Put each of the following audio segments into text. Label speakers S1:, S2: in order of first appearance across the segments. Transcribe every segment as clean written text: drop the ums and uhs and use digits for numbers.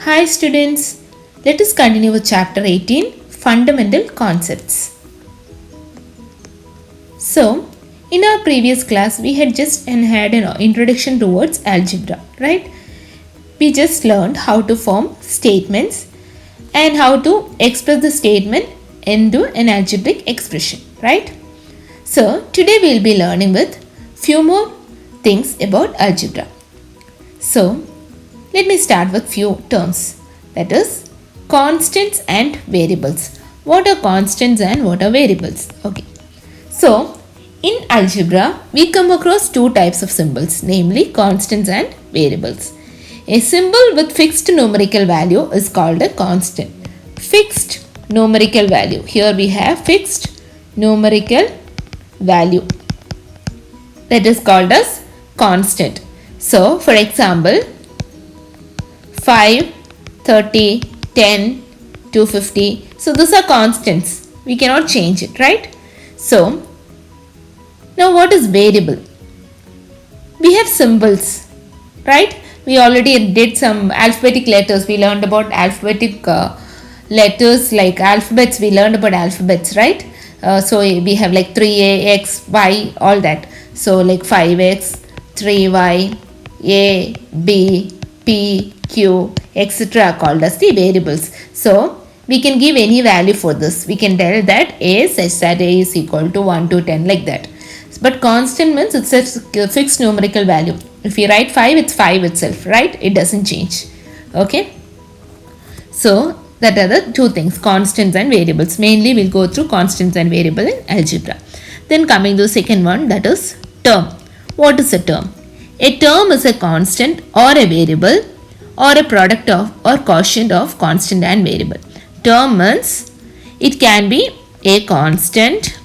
S1: Hi students, let us continue with chapter 18, Fundamental Concepts. So, in our previous class, we had just had an introduction towards algebra, right? We just learned how to form statements and how to express the statement into an algebraic expression, right? So, today we will be learning with few more things about algebra. So, let me start with few terms, that is constants and variables. What are constants and what are variables? Okay. So, in algebra, we come across two types of symbols, namely constants and variables. A symbol with fixed numerical value is called a constant. Fixed numerical value. Here we have fixed numerical value. That is called as constant. So, for example, 5, 30, 10, 250. So, these are constants. We cannot change it, right? So, now what is variable? We have symbols, right? We already did some alphabetic letters. We learned about alphabetic letters like alphabets. We learned about alphabets, right? So, we have like 3a, x, y, all that. So, like 5x, 3y, a, b, p, q, etc. called as the variables. So, we can give any value for this. We can tell that a such that a is equal to 1 to 10 like that. But constant means it's a fixed numerical value. If you write 5, it's 5 itself, right? It doesn't change. Okay. So, that are the two things, constants and variables. Mainly we'll go through constants and variable in algebra. Then coming to the second one, that is term. What is a term? A term is a constant or a variable or a product of or quotient of constant and variable. Term means it can be a constant,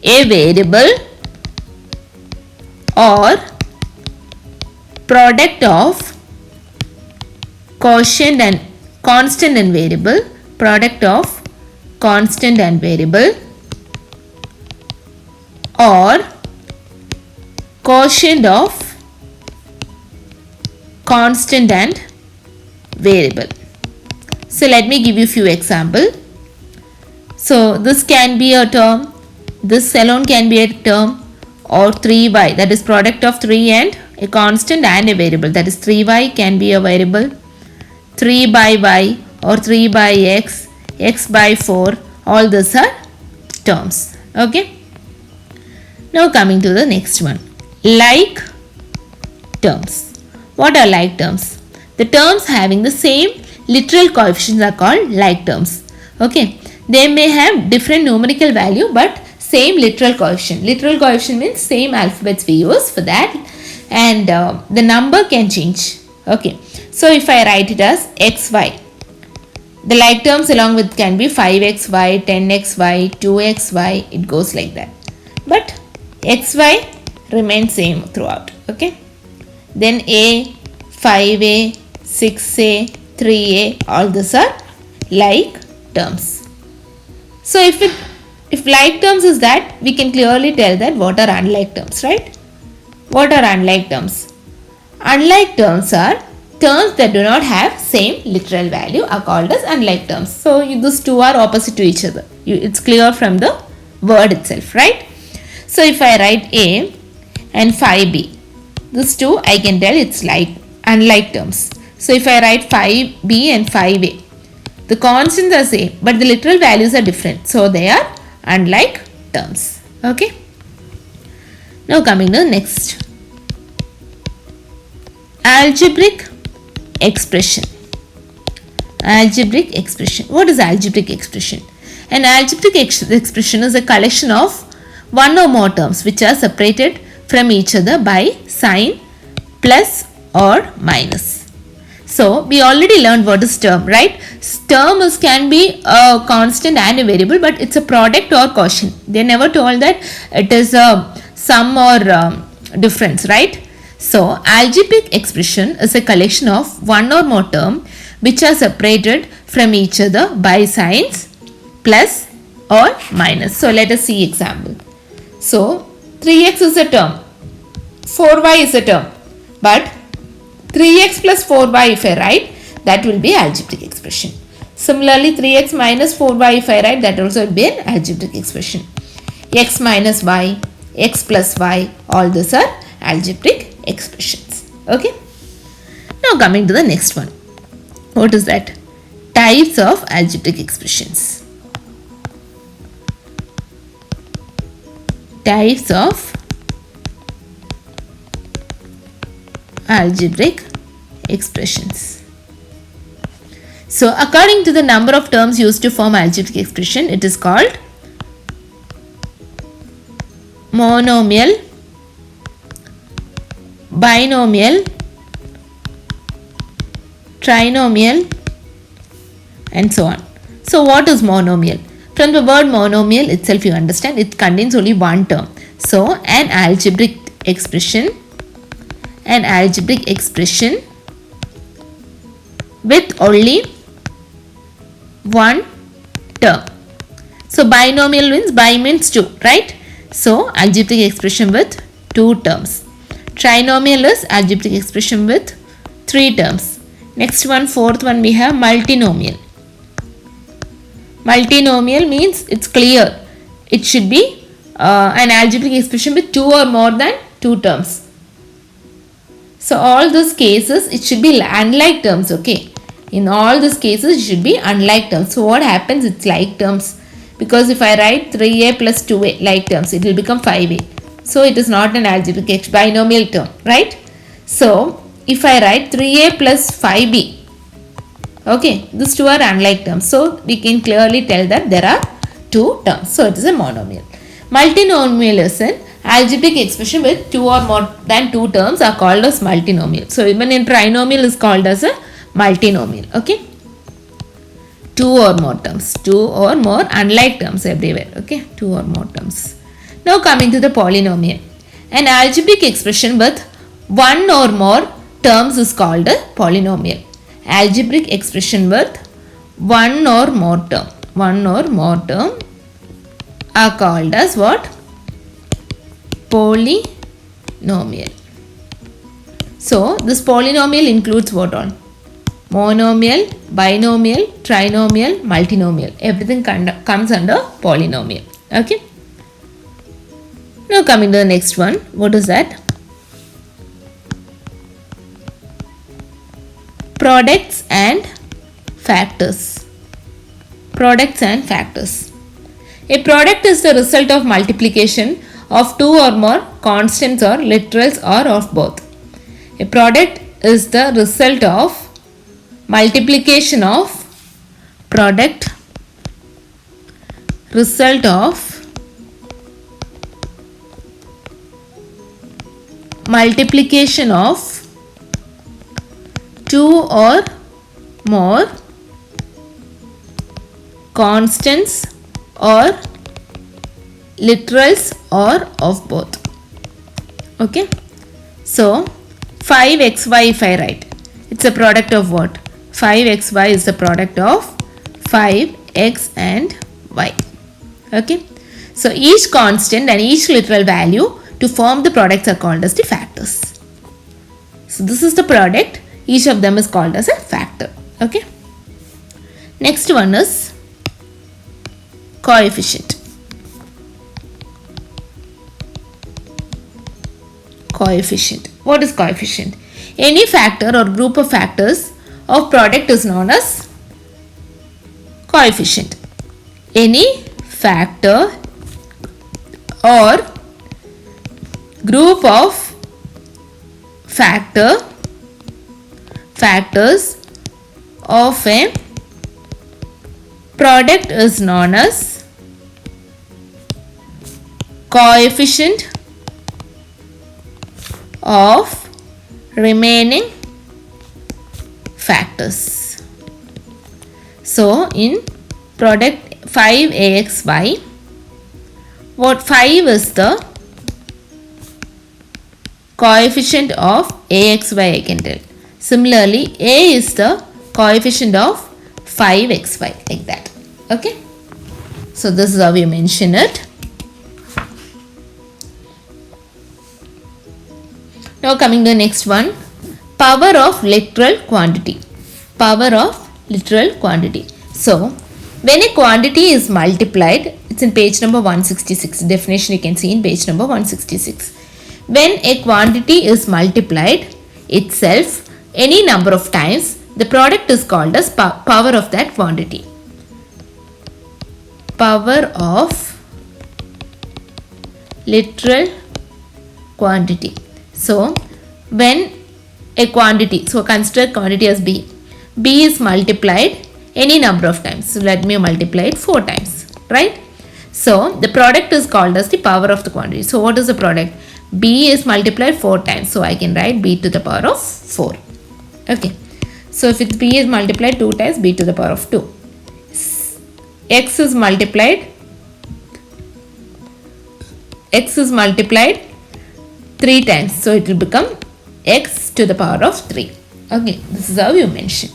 S1: a variable or product of quotient and constant and variable, product of constant and variable or quotient of constant and variable. So let me give you few examples. So this can be a term, this alone can be a term, or 3y, that is product of 3 and a constant and a variable, that is 3y can be a variable, 3 by y or 3 by x, x by 4, all these are terms. Okay. Now coming to the next one, like terms. What are like terms? The terms having the same literal coefficients are called like terms. Okay. They may have different numerical value but same literal coefficient. Literal coefficient means same alphabets we use for that, and the number can change. Okay. So if I write it as xy, the like terms along with can be 5xy, 10xy, 2xy, it goes like that. But xy remains same throughout. Okay. Then a, 5a, 6a, 3a, all these are like terms. So if like terms is that, we can clearly tell that what are unlike terms, right? What are unlike terms? Unlike terms are terms that do not have same literal value are called as unlike terms. So these two are opposite to each other. It's clear from the word itself, right? So if I write a and 5b, these two I can tell it's like unlike terms. So if I write 5b and 5a, the constants are same but the literal values are different. So they are unlike terms. Okay. Now coming to the next. Algebraic expression. Algebraic expression. What is algebraic expression? An algebraic expression is a collection of one or more terms which are separated from each other by sign plus or minus. So we already learned what is term, right? Term can be a constant and a variable, but it's a product or quotient. They never told that it is a sum or difference, right? So algebraic expression is a collection of one or more term which are separated from each other by signs plus or minus. So let us see example. So 3x is a term, 4y is a term, but 3x plus 4y if I write, that will be algebraic expression. Similarly, 3x minus 4y if I write, that also will be an algebraic expression. X minus y, x plus y, all these are algebraic expressions. Okay. Now coming to the next one. What is that? Types of algebraic expressions. Types of algebraic expressions. So according to the number of terms used to form algebraic expression, it is called monomial, binomial, trinomial, and so on. So what is monomial? From the word monomial itself you understand it contains only one term. So an algebraic expression with only one term. So binomial means bi means two, right? So algebraic expression with two terms. Trinomial is algebraic expression with three terms. Next one, fourth one, we have multinomial. Multinomial means it's clear. It should be an algebraic expression with two or more than two terms. So all those cases, it should be unlike terms, okay. In all these cases, it should be unlike terms. So what happens? It's like terms. Because if I write 3a plus 2a like terms, it will become 5a. So it is not an algebraic binomial term, right? So if I write 3a plus 5b, okay, these two are unlike terms. So we can clearly tell that there are two terms. So it is a monomial. Multinomial is an algebraic expression with two or more than two terms are called as multinomial. So even in trinomial is called as a multinomial. Okay. Two or more terms. Two or more unlike terms everywhere. Okay. Two or more terms. Now coming to the polynomial. An algebraic expression with one or more terms is called a polynomial. Algebraic expression with one or more term. One or more term are called as what? Polynomial. So this polynomial includes what all? Monomial, binomial, trinomial, multinomial. Everything comes under polynomial. Okay. Now coming to the next one. What is that? Products and factors. Products and factors. A product is the result of multiplication of two or more constants or literals or of both. A product is the result of multiplication of product, result of multiplication of two or more constants or literals or of both. Okay. So 5xy if I write, it's a product of what? 5xy is the product of 5x and y. Okay. So each constant and each literal value to form the products are called as the factors. So this is the product. Each of them is called as a factor. Okay. Next one is coefficient. Coefficient. What is coefficient? Any factor or group of factors of product is known as coefficient. Any factor or group of factors of a product is known as coefficient of remaining factors. So in product 5axy, what 5 is the coefficient of axy, I can tell. Similarly, a is the coefficient of 5xy, like that. Okay. So this is how we mention it. Now coming to the next one, Power of literal quantity. Power of literal quantity. So, when a quantity is multiplied, it's in page number 166. Definition you can see in page number 166. When a quantity is multiplied itself any number of times, the product is called as power of that quantity. Power of literal quantity. So, when a quantity, so consider quantity as B. B is multiplied any number of times. So, let me multiply it 4 times, right? So, the product is called as the power of the quantity. So, what is the product? B is multiplied 4 times. So, I can write B to the power of 4. Okay. So, if it's B is multiplied 2 times, B to the power of 2. X is multiplied 3 times. So, it will become X to the power of 3. Okay. This is how you mention.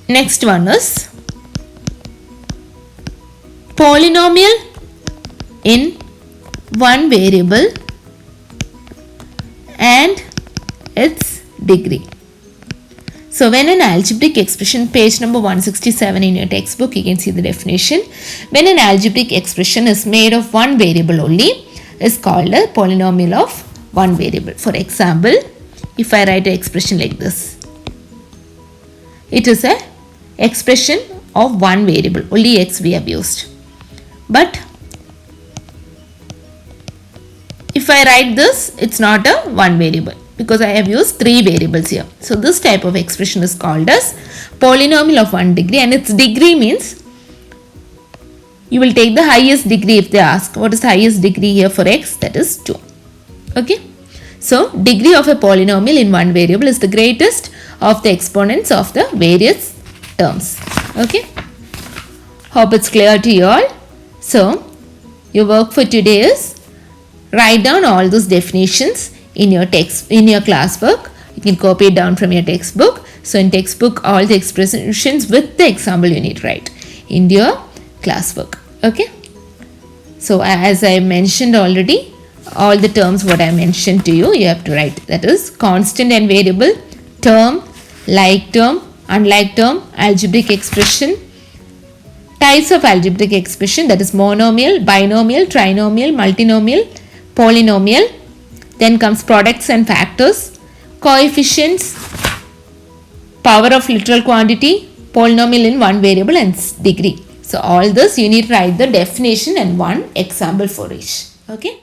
S1: Next one is polynomial in one variable and its degree. So, when an algebraic expression, page number 167 in your textbook, you can see the definition. When an algebraic expression is made of one variable only, is called a polynomial of one variable. For example, if I write an expression like this, it is a expression of one variable, only x we have used. But if I write this, it's not a one variable because I have used 3 variables here. So, this type of expression is called as polynomial of one degree, and its degree means you will take the highest degree if they ask. What is the highest degree here for x? That is 2. Okay. So, degree of a polynomial in one variable is the greatest of the exponents of the various terms. Okay. Hope it's clear to you all. So, your work for today is write down all those definitions in your text, in your classwork. You can copy it down from your textbook. So, in textbook, all the expressions with the example you need to write in your classwork. Okay. So, as I mentioned already, all the terms what I mentioned to you, you have to write. That is constant and variable, term, like term, unlike term, algebraic expression, types of algebraic expression, that is monomial, binomial, trinomial, multinomial, polynomial. Then comes products and factors, coefficients, power of literal quantity, polynomial in one variable, and degree. So, all this you need to write the definition and one example for each. Okay.